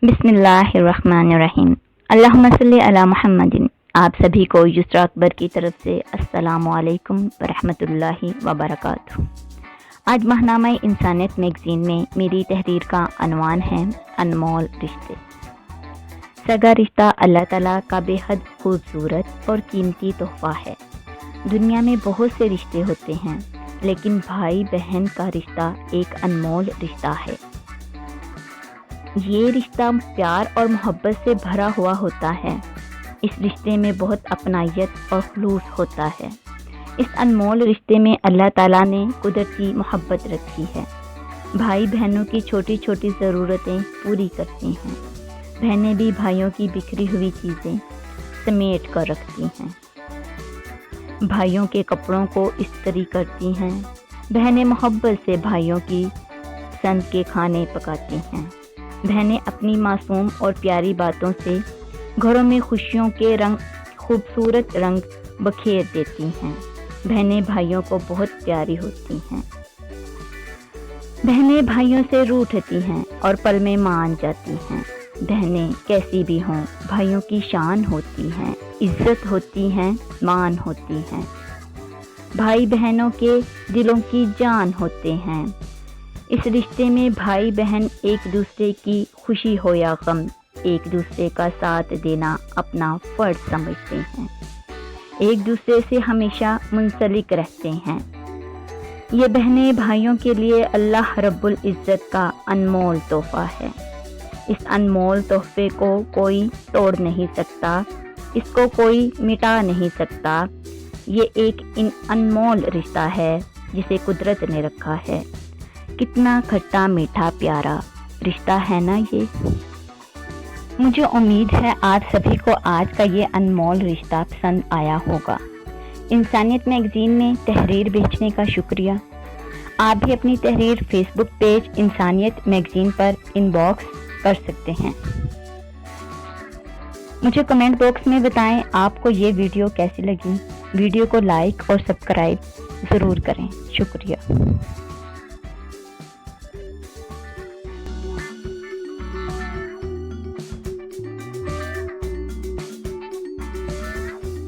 बिस्मिल्लाहिर्रहमानिर्रहीम। अल्लाहुम्मा सल्ली अला मुहम्मदिन। आप सभी को युसरा अकबर की तरफ से अस्सलामु अलैकुम वरहमतुल्लाहि वबरकातुहू। आज माहनामा इंसानियत मैगज़ीन में मेरी तहरीर का अनवान है अनमोल रिश्ते। सगा रिश्ता अल्लाह ताला का बेहद खूबसूरत और कीमती तोहफ़ा है। दुनिया में बहुत से रिश्ते होते हैं, लेकिन भाई बहन का रिश्ता एक अनमोल रिश्ता है। ये रिश्ता प्यार और मोहब्बत से भरा हुआ होता है। इस रिश्ते में बहुत अपनायत और खुलूस होता है। इस अनमोल रिश्ते में अल्लाह ताला ने कुदरती मोहब्बत रखी है। भाई बहनों की छोटी छोटी ज़रूरतें पूरी करती हैं। बहनें भी भाइयों की बिखरी हुई चीज़ें समेट कर रखती हैं। भाइयों के कपड़ों को इस्त्री करती हैं। बहनें मोहब्बत से भाइयों की पसंद के खाने पकाती हैं। बहनें अपनी मासूम और प्यारी बातों से घरों में खुशियों के खूबसूरत रंग बखेर देती हैं। बहनें भाइयों को बहुत प्यारी होती हैं। बहनें भाइयों से रूठती हैं और पल में मान जाती हैं। बहनें कैसी भी हों, भाइयों की शान होती हैं, इज्जत होती हैं, मान होती हैं। भाई बहनों के दिलों की जान होते हैं। इस रिश्ते में भाई बहन एक दूसरे की खुशी हो या गम, एक दूसरे का साथ देना अपना फ़र्ज समझते हैं। एक दूसरे से हमेशा मुंसलिक रहते हैं। ये बहनें भाइयों के लिए अल्लाह रब्बुल इज़्ज़त का अनमोल तोहफ़ा है। इस अनमोल तोहफ़े को कोई तोड़ नहीं सकता, इसको कोई मिटा नहीं सकता। ये एक अनमोल रिश्ता है जिसे कुदरत ने रखा है। कितना खट्टा मीठा प्यारा रिश्ता है ना ये। मुझे उम्मीद है आप सभी को आज का ये अनमोल रिश्ता पसंद आया होगा। इंसानियत मैगज़ीन में तहरीर भेजने का शुक्रिया। आप भी अपनी तहरीर फेसबुक पेज इंसानियत मैगज़ीन पर इनबॉक्स कर सकते हैं। मुझे कमेंट बॉक्स में बताएं आपको ये वीडियो कैसी लगी। वीडियो को लाइक और सब्सक्राइब ज़रूर करें। शुक्रिया।